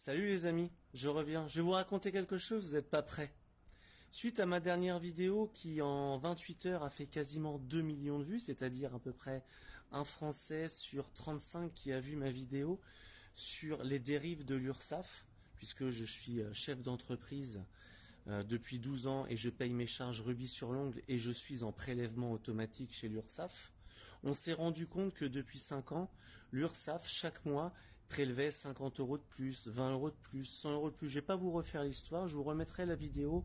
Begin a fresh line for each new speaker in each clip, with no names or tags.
Salut les amis, je reviens. Je vais vous raconter quelque chose, vous n'êtes pas prêts. Suite à ma dernière vidéo qui en 28 heures a fait quasiment 2 millions de vues, c'est-à-dire à peu près un Français sur 35 qui a vu ma vidéo sur les dérives de l'URSSAF, puisque je suis chef d'entreprise depuis 12 ans et je paye mes charges rubis sur l'ongle et je suis en prélèvement automatique chez l'URSSAF. On s'est rendu compte que depuis 5 ans, l'URSSAF, chaque mois, prélevait 50 euros de plus, 20 euros de plus, 100 euros de plus. Je ne vais pas vous refaire l'histoire, je vous remettrai la vidéo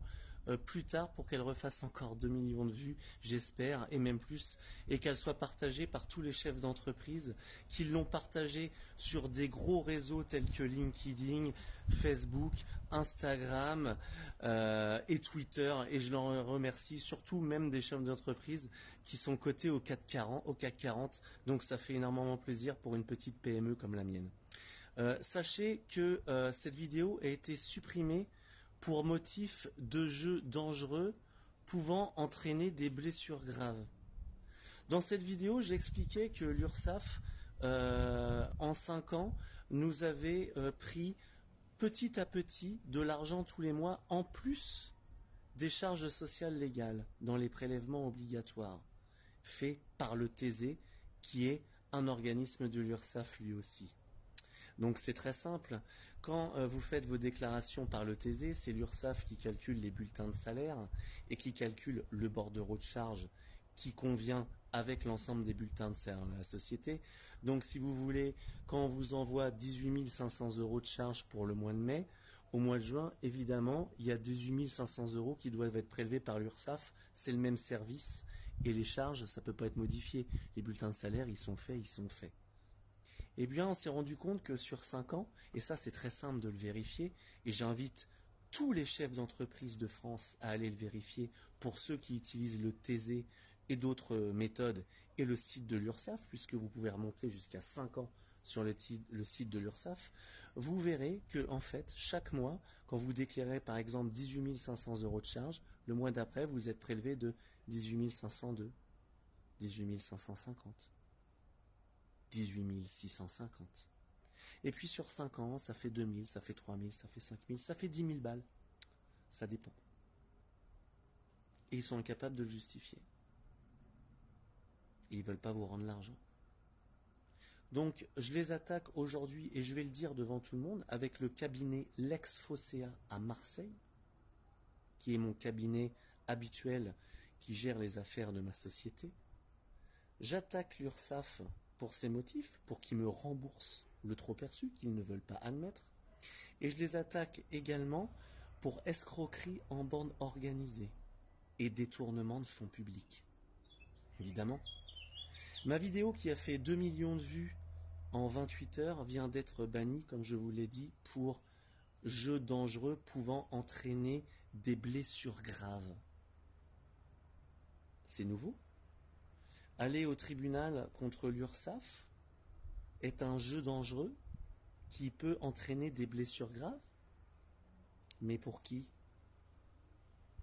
plus tard pour qu'elle refasse encore 2 millions de vues, j'espère, et même plus, et qu'elle soit partagée par tous les chefs d'entreprise qui l'ont partagée sur des gros réseaux tels que LinkedIn, Facebook, Instagram et Twitter. Et je leur remercie surtout même des chefs d'entreprise qui sont cotés au CAC 40. Donc ça fait énormément plaisir pour une petite PME comme la mienne. Sachez que cette vidéo a été supprimée pour motif de jeu dangereux pouvant entraîner des blessures graves. Dans cette vidéo, j'expliquais que l'URSSAF, en 5 ans, nous avait pris petit à petit de l'argent tous les mois, en plus des charges sociales légales dans les prélèvements obligatoires, faits par le TAISE, qui est un organisme de l'URSSAF lui aussi. Donc c'est très simple, quand vous faites vos déclarations par le TAISE, c'est l'URSSAF qui calcule les bulletins de salaire et qui calcule le bordereau de charge qui convient avec l'ensemble des bulletins de salaire de la société. Donc si vous voulez, quand on vous envoie 18 500 euros de charge pour le mois de mai, au mois de juin, évidemment, il y a 18 500 euros qui doivent être prélevés par l'URSSAF, c'est le même service, et les charges, ça ne peut pas être modifié. Les bulletins de salaire, ils sont faits. Eh bien, on s'est rendu compte que sur 5 ans, et ça c'est très simple de le vérifier, et j'invite tous les chefs d'entreprise de France à aller le vérifier pour ceux qui utilisent le TAISE et d'autres méthodes et le site de l'URSSAF, puisque vous pouvez remonter jusqu'à 5 ans sur le site de l'URSSAF, vous verrez que en fait, chaque mois, quand vous déclarez par exemple 18 500 euros de charge, le mois d'après, vous êtes prélevé de 18 502, 18 550. 18 650. Et puis sur 5 ans, ça fait 2000, ça fait 3000, ça fait 5000, ça fait 10 000 balles. Ça dépend. Et ils sont incapables de le justifier. Et ils ne veulent pas vous rendre l'argent. Donc je les attaque aujourd'hui, et je vais le dire devant tout le monde, avec le cabinet Lex Fossea à Marseille, qui est mon cabinet habituel qui gère les affaires de ma société. J'attaque l'URSSAF pour ces motifs, pour qu'ils me remboursent le trop perçu, qu'ils ne veulent pas admettre. Et je les attaque également pour escroquerie en bande organisée et détournement de fonds publics. Évidemment. Ma vidéo qui a fait 2 millions de vues en 28 heures vient d'être bannie, comme je vous l'ai dit, pour jeu dangereux pouvant entraîner des blessures graves. C'est nouveau. Aller au tribunal contre l'URSSAF est un jeu dangereux qui peut entraîner des blessures graves. Mais pour qui?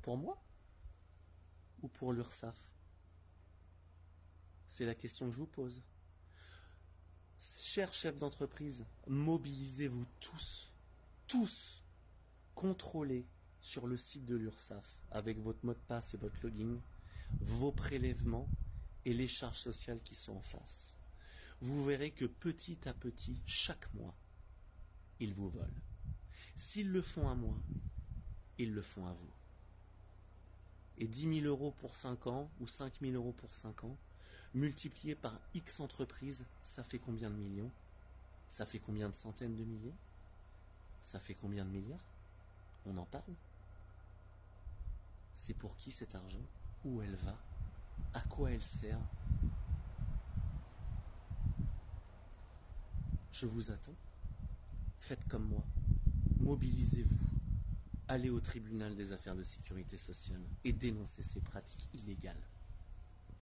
Pour moi? Ou pour l'URSSAF? C'est la question que je vous pose. Chers chefs d'entreprise, mobilisez-vous tous, contrôlez sur le site de l'URSSAF avec votre mot de passe et votre login, vos prélèvements et les charges sociales qui sont en face. Vous verrez que petit à petit, chaque mois, ils vous volent. S'ils le font à moi, ils le font à vous. Et 10 000 euros pour 5 ans, ou 5 000 euros pour 5 ans, multiplié par X entreprises, ça fait combien de millions? Ça fait combien de centaines de milliers? Ça fait combien de milliards? On en parle. C'est pour qui cet argent? Où elle va? À quoi elle sert? Je vous attends. Faites comme moi. Mobilisez-vous. Allez au tribunal des affaires de sécurité sociale et dénoncez ces pratiques illégales.